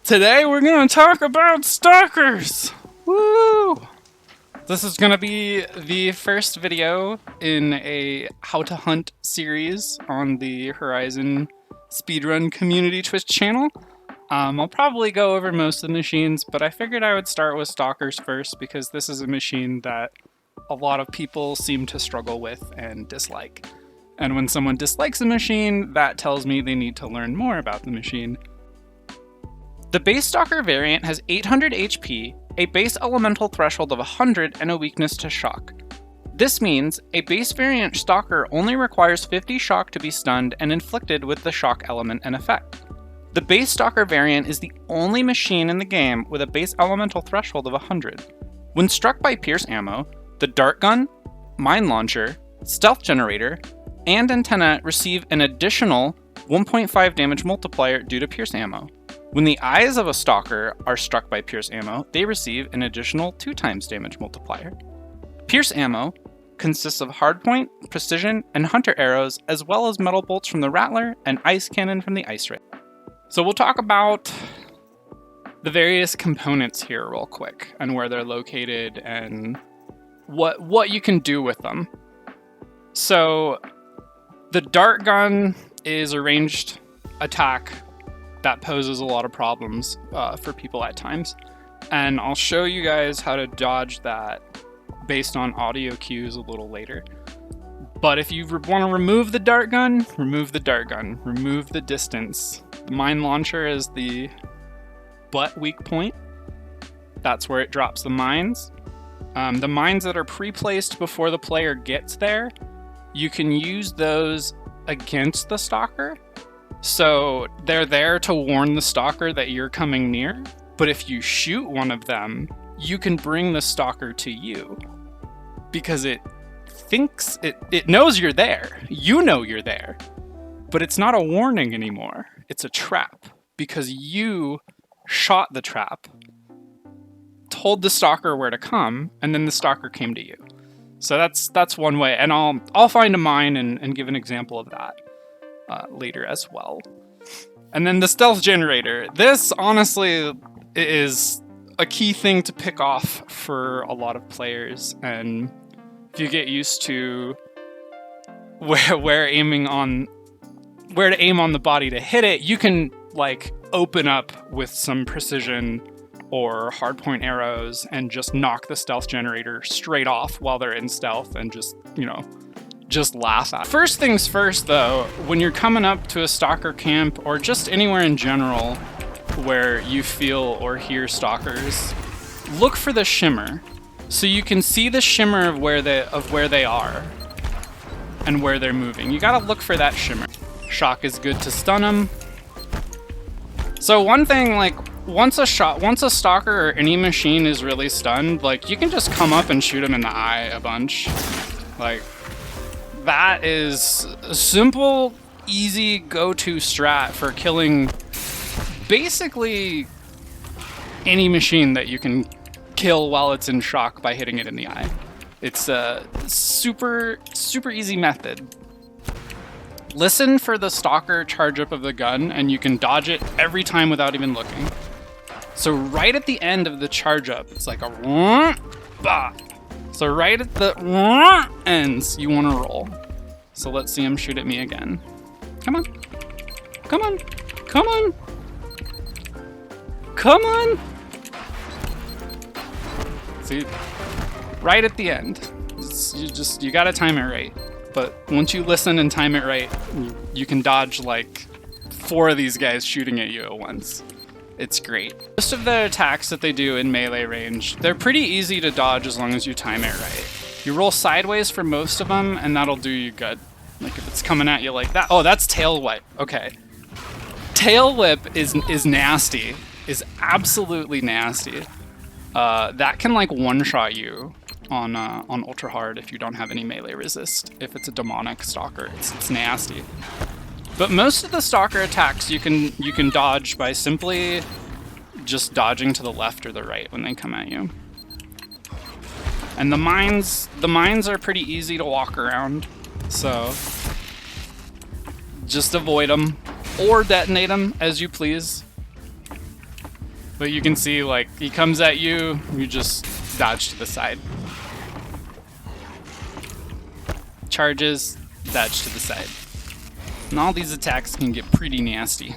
Today we're going to talk about Stalkers! Woo! This is going to be the first video in a how to hunt series on the Horizon Speedrun Community Twitch Channel. I'll probably go over most of the machines, but I figured I would start with Stalkers first because this is a machine that a lot of people seem to struggle with and dislike. And when someone dislikes a machine, that tells me they need to learn more about the machine. The base Stalker variant has 800 HP, a base elemental threshold of 100, and a weakness to shock. This means a base variant Stalker only requires 50 shock to be stunned and inflicted with the shock element and effect. The base Stalker variant is the only machine in the game with a base elemental threshold of 100. When struck by Pierce ammo, the dart gun, mine launcher, stealth generator, and antenna receive an additional 1.5 damage multiplier due to Pierce ammo. When the eyes of a Stalker are struck by Pierce ammo, they receive an additional 2 times damage multiplier. Pierce ammo consists of hardpoint, precision, and hunter arrows, as well as metal bolts from the Rattler and ice cannon from the Ice Ray. So we'll talk about the various components here real quick, and where they're located, and what you can do with them. So the dart gun is a ranged attack that poses a lot of problems for people at times. And I'll show you guys how to dodge that based on audio cues a little later. But if you want to remove the dart gun, remove the dart gun. Remove the distance. The mine launcher is the butt weak point. That's where it drops the mines. The mines that are pre-placed before the player gets there, you can use those against the Stalker. So they're there to warn the Stalker that you're coming near, but if you shoot one of them, you can bring the Stalker to you because it thinks it knows you're there. You know you're there, but it's not a warning anymore. It's a trap because you shot the trap, told the Stalker where to come, and then the Stalker came to you. So that's one way, and I'll find a mine and give an example of that later as well. And then the stealth generator. This honestly is a key thing to pick off for a lot of players, and if you get used to where to aim on the body to hit it, you can like open up with some precision or hardpoint arrows and just knock the stealth generator straight off while they're in stealth and just laugh at it. First things first though, when you're coming up to a Stalker camp or just anywhere in general where you feel or hear Stalkers, look for the shimmer. So you can see the shimmer of where they are and where they're moving. You gotta look for that shimmer. Shock is good to stun them. So one thing, like, once a Stalker or any machine is really stunned, like, you can just come up and shoot him in the eye a bunch. Like, that is a simple, easy go-to strat for killing basically any machine that you can kill while it's in shock by hitting it in the eye. It's a super, super easy method. Listen for the Stalker charge up of the gun, and you can dodge it every time without even looking. So right at the end of the charge up, it's like a bah. So right at the ends, you want to roll. So let's see him shoot at me again. Come on. Come on. Come on. Come on. See, right at the end. You gotta time it right. But once you listen and time it right, you can dodge like 4 of these guys shooting at you at once. It's great. Most of the attacks that they do in melee range, they're pretty easy to dodge as long as you time it right. You roll sideways for most of them, and that'll do you good. Like if it's coming at you like that. Oh, that's tail whip. Okay. Tail whip is nasty. Is absolutely nasty. That can like one-shot you on ultra hard if you don't have any melee resist. If it's a demonic Stalker, it's nasty. But most of the Stalker attacks you can dodge by simply just dodging to the left or the right when they come at you. And the mines are pretty easy to walk around, so just avoid them or detonate them as you please. But you can see, like, he comes at you, you just dodge to the side. Charges, dodge to the side. And all these attacks can get pretty nasty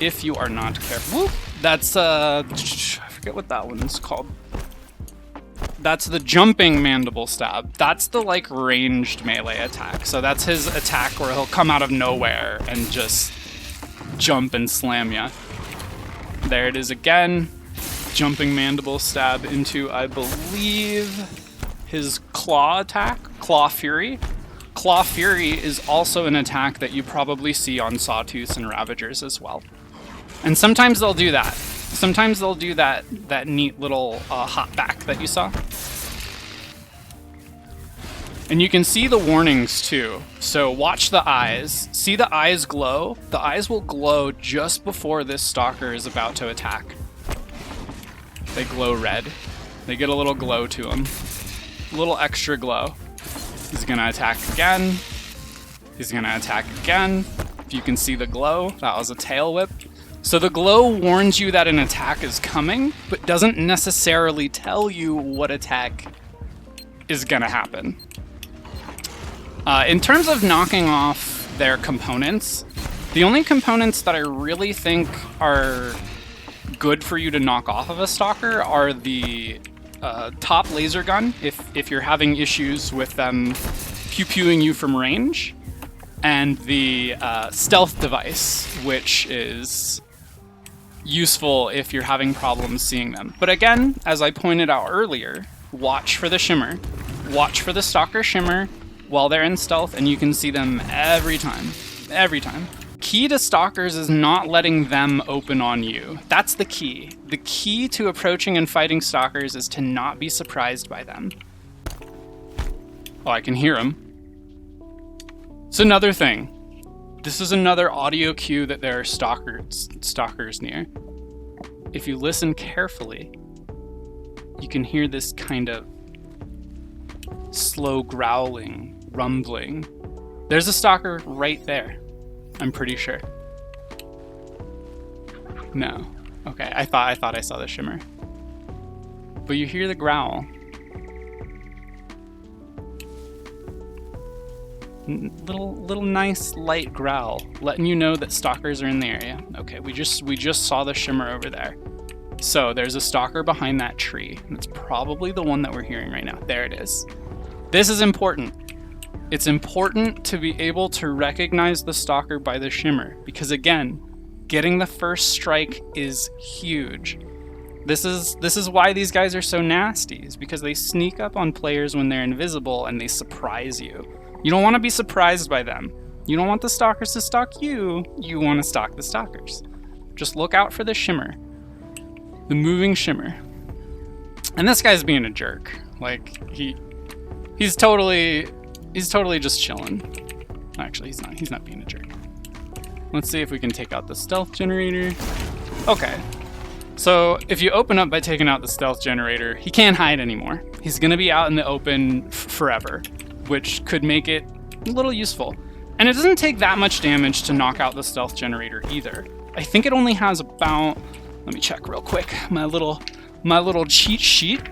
if you are not careful. Woo! That's, I forget what that one's called. That's the jumping mandible stab. That's the, like, ranged melee attack. So that's his attack where he'll come out of nowhere and just jump and slam ya. There it is again. Jumping mandible stab into, I believe, his claw attack, Claw Fury. Claw Fury is also an attack that you probably see on Sawtooths and Ravagers as well. And sometimes they'll do that. Sometimes they'll do that neat little hop back that you saw. And you can see the warnings too. So watch the eyes. See the eyes glow? The eyes will glow just before this stalker is about to attack. They glow red. They get a little glow to them. A little extra glow. He's gonna attack again. He's gonna attack again. If you can see the glow, that was a tail whip. So the glow warns you that an attack is coming, but doesn't necessarily tell you what attack is gonna happen. In terms of knocking off their components, the only components that I really think are good for you to knock off of a stalker are the top laser gun, if you're having issues with them pew-pewing you from range, and the stealth device, which is useful if you're having problems seeing them. But again, as I pointed out earlier, watch for the shimmer. Watch for the stalker shimmer while they're in stealth, and you can see them every time. Every time. Key to stalkers is not letting them open on you. That's the key. The key to approaching and fighting stalkers is to not be surprised by them. Oh, I can hear them. It's another thing. This is another audio cue that there are stalkers near. If you listen carefully, you can hear this kind of slow growling, rumbling. There's a stalker right there. I'm pretty sure. No. Okay, I thought I saw the shimmer. But you hear the growl. Little nice light growl, letting you know that stalkers are in the area. Okay, we just saw the shimmer over there. So there's a stalker behind that tree. And it's probably the one that we're hearing right now. There it is. This is important. It's important to be able to recognize the stalker by the shimmer, because again, getting the first strike is huge. This is why these guys are so nasty, is because they sneak up on players when they're invisible and they surprise you. You don't want to be surprised by them. You don't want the stalkers to stalk you. You want to stalk the stalkers. Just look out for the shimmer. The moving shimmer. And this guy's being a jerk. Like, he's totally just chilling. Actually, he's not being a jerk. Let's see if we can take out the stealth generator. Okay. So if you open up by taking out the stealth generator, he can't hide anymore. He's gonna be out in the open forever, which could make it a little useful. And it doesn't take that much damage to knock out the stealth generator either. I think it only has about, let me check real quick, my little cheat sheet.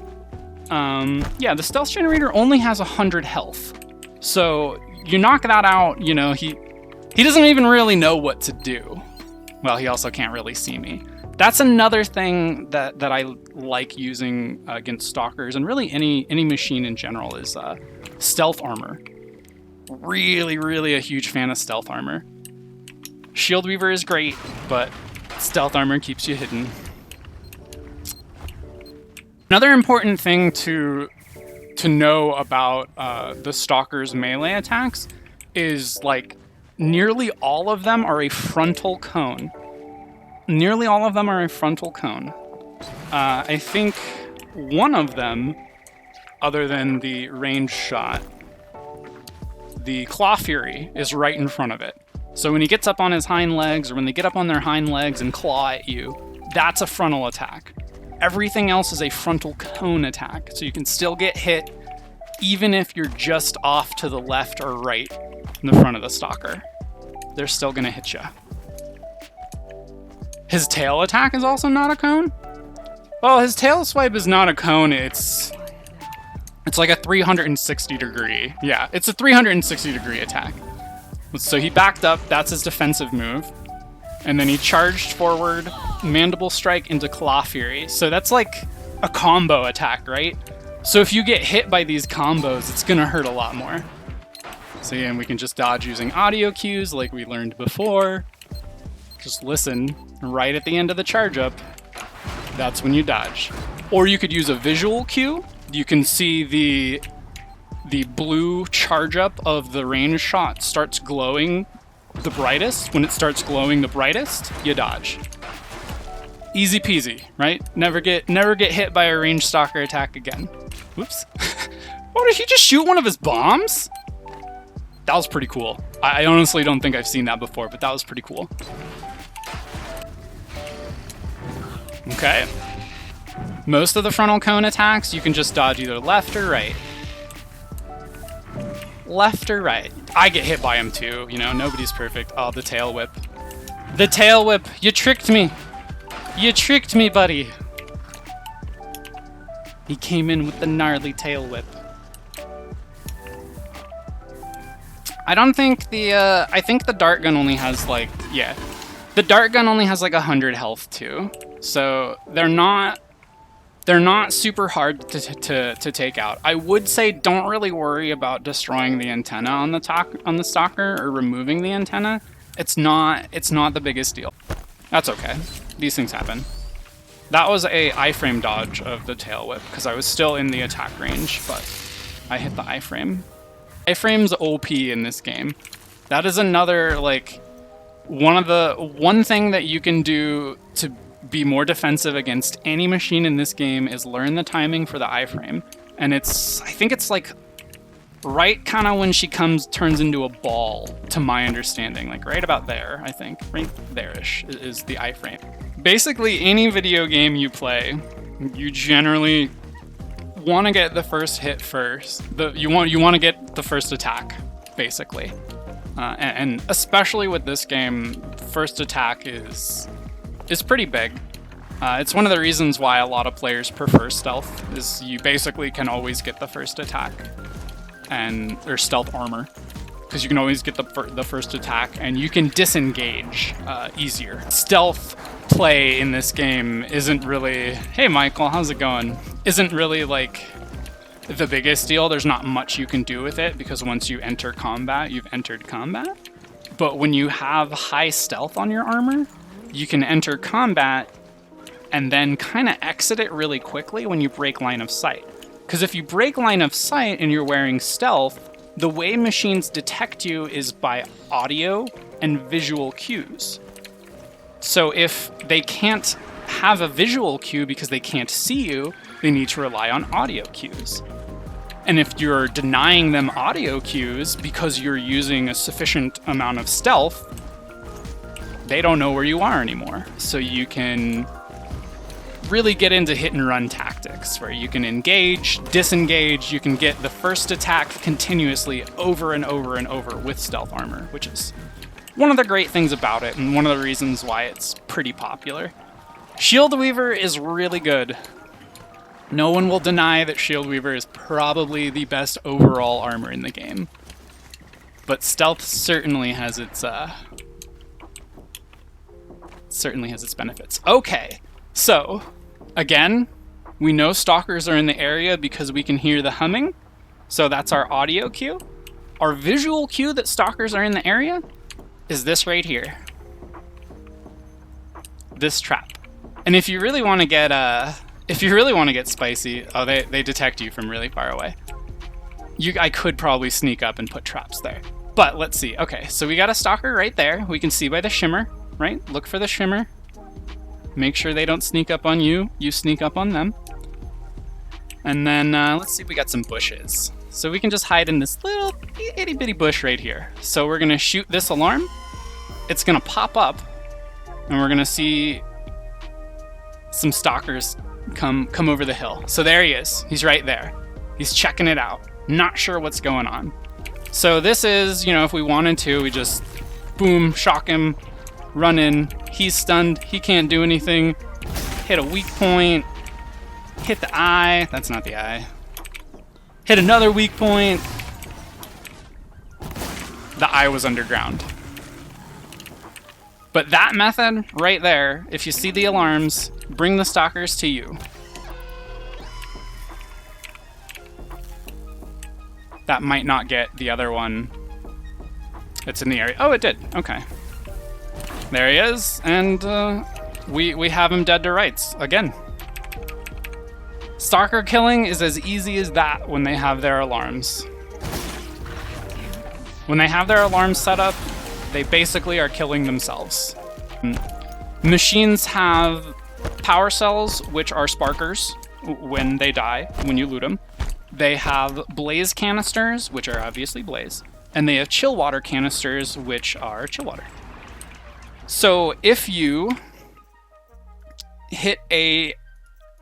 Yeah, the stealth generator only has 100 health. So you knock that out, you know, he doesn't even really know what to do. Well, he also can't really see me. That's another thing that I like using against stalkers, and really any machine in general, is stealth armor. Really a huge fan of stealth armor. Shield Weaver is great, but stealth armor keeps you hidden. Another important thing to know about the stalker's melee attacks is, like, nearly all of them are a frontal cone. Nearly all of them are a frontal cone. I think one of them, other than the range shot, the Claw Fury, is right in front of it. So when he gets up on his hind legs, or when they get up on their hind legs and claw at you, that's a frontal attack. Everything else is a frontal cone attack, so you can still get hit even if you're just off to the left or right in the front of the stalker. They're still gonna hit you. His tail attack is also not a cone? Well, his tail swipe is not a cone, it's like a 360 degree. Yeah, it's a 360 degree attack. So he backed up, that's his defensive move. And then he charged forward, Mandible Strike into Claw Fury. So that's like a combo attack, right? So if you get hit by these combos, it's gonna hurt a lot more. So again, we can just dodge using audio cues like we learned before. Just listen right at the end of the charge up. That's when you dodge. Or you could use a visual cue. You can see the blue charge up of the range shot starts glowing the brightest. When it starts glowing the brightest, you dodge. Easy peasy, right? Never get hit by a ranged stalker attack again. Whoops. Oh, did he just shoot one of his bombs? That was pretty cool. I honestly don't think I've seen that before, but that was pretty cool. Okay. Most of the frontal cone attacks, you can just dodge either left or right. Left or right. I get hit by him too, you know, nobody's perfect. Oh, the tail whip. The tail whip! You tricked me! You tricked me, buddy! He came in with the gnarly tail whip. I don't think I think the dart gun only has like, yeah. The dart gun only has like 100 health too. So they're not super hard to take out. I would say don't really worry about destroying the antenna on the stalker or removing the antenna. It's not the biggest deal. That's okay. These things happen. That was a iframe dodge of the tail whip because I was still in the attack range, but I hit the iframe. Iframe's OP in this game. That is another like one thing that you can do to be more defensive against any machine in this game is learn the timing for the iframe. And I think it's like right kind of when she turns into a ball, to my understanding, like right about there, I think. Right there-ish is the iframe. Basically, any video game you play, you generally want to get the first hit first. You want to get the first attack, basically. And especially with this game, first attack is pretty big. It's one of the reasons why a lot of players prefer stealth, is you basically can always get the first attack, or stealth armor, because you can always get the first attack, and you can disengage easier. Stealth play in this game isn't really, hey Michael, how's it going? Isn't really like the biggest deal. There's not much you can do with it, because once you enter combat, you've entered combat. But when you have high stealth on your armor, you can enter combat and then kind of exit it really quickly when you break line of sight. Because if you break line of sight and you're wearing stealth, the way machines detect you is by audio and visual cues. So if they can't have a visual cue because they can't see you, they need to rely on audio cues. And if you're denying them audio cues because you're using a sufficient amount of stealth, they don't know where you are anymore. So you can really get into hit and run tactics where you can engage, disengage, you can get the first attack continuously over and over and over with stealth armor, which is one of the great things about it and one of the reasons why it's pretty popular. Shield Weaver is really good. No one will deny that Shield Weaver is probably the best overall armor in the game. But stealth certainly has its benefits. Okay, so again, we know stalkers are in the area because we can hear the humming. So that's our audio cue. Our visual cue that stalkers are in the area is this right here. This trap. And if you really want to get spicy, oh, they detect you from really far away. I could probably sneak up and put traps there. But let's see. Okay, so we got a stalker right there. We can see by the shimmer, right? Look for the shimmer. Make sure they don't sneak up on you. You sneak up on them. And then let's see, we got some bushes. So we can just hide in this little itty bitty bush right here. So we're gonna shoot this alarm. It's gonna pop up and we're gonna see some stalkers come over the hill. So there he is. He's right there. He's checking it out. Not sure what's going on. So this is, if we wanted to, we just boom, shock him, run in. He's stunned. He can't do anything. Hit a weak point. Hit the eye. That's not the eye. Hit another weak point. The eye was underground. But that method right there, if you see the alarms, bring the stalkers to you. That might not get the other one. It's in the area. Oh, it did. Okay. There he is, and we have him dead to rights again. Stalker killing is as easy as that when they have their alarms. When they have their alarms set up, they basically are killing themselves. Machines have power cells, which are sparkers when they die, when you loot them. They have blaze canisters, which are obviously blaze. And they have chill water canisters, which are chill water. So if you hit a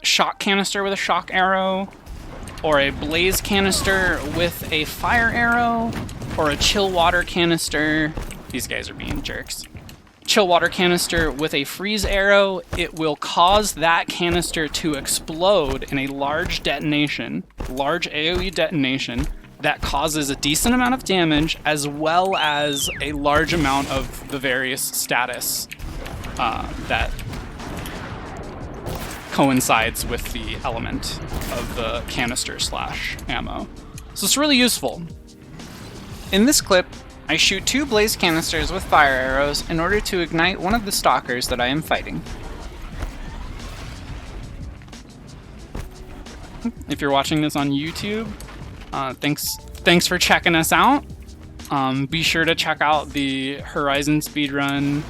shock canister with a shock arrow, or a blaze canister with a fire arrow, or a chill water canister, these guys are being jerks. Chill water canister with a freeze arrow, it will cause that canister to explode in a large detonation, large AoE detonation, that causes a decent amount of damage, as well as a large amount of the various status that coincides with the element of the canister / ammo. So it's really useful. In this clip, I shoot 2 blaze canisters with fire arrows in order to ignite one of the stalkers that I am fighting. If you're watching this on YouTube, thanks for checking us out. Be sure to check out the Horizon Speedrun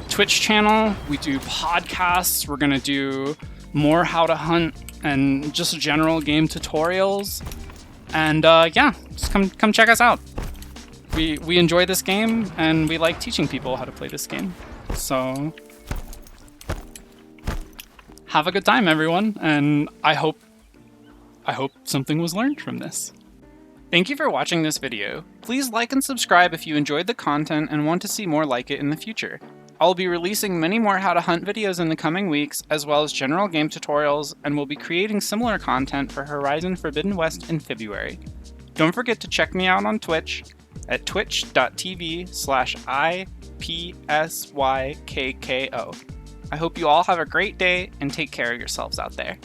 Twitch channel. We do podcasts. We're gonna do more how to hunt and just general game tutorials. And yeah, just come check us out. We enjoy this game, and we like teaching people how to play this game. So have a good time, everyone, and I hope something was learned from this. Thank you for watching this video. Please like and subscribe if you enjoyed the content and want to see more like it in the future. I'll be releasing many more how to hunt videos in the coming weeks, as well as general game tutorials, and we'll be creating similar content for Horizon Forbidden West in February. Don't forget to check me out on Twitch at twitch.tv/IPSYKKO. I hope you all have a great day and take care of yourselves out there.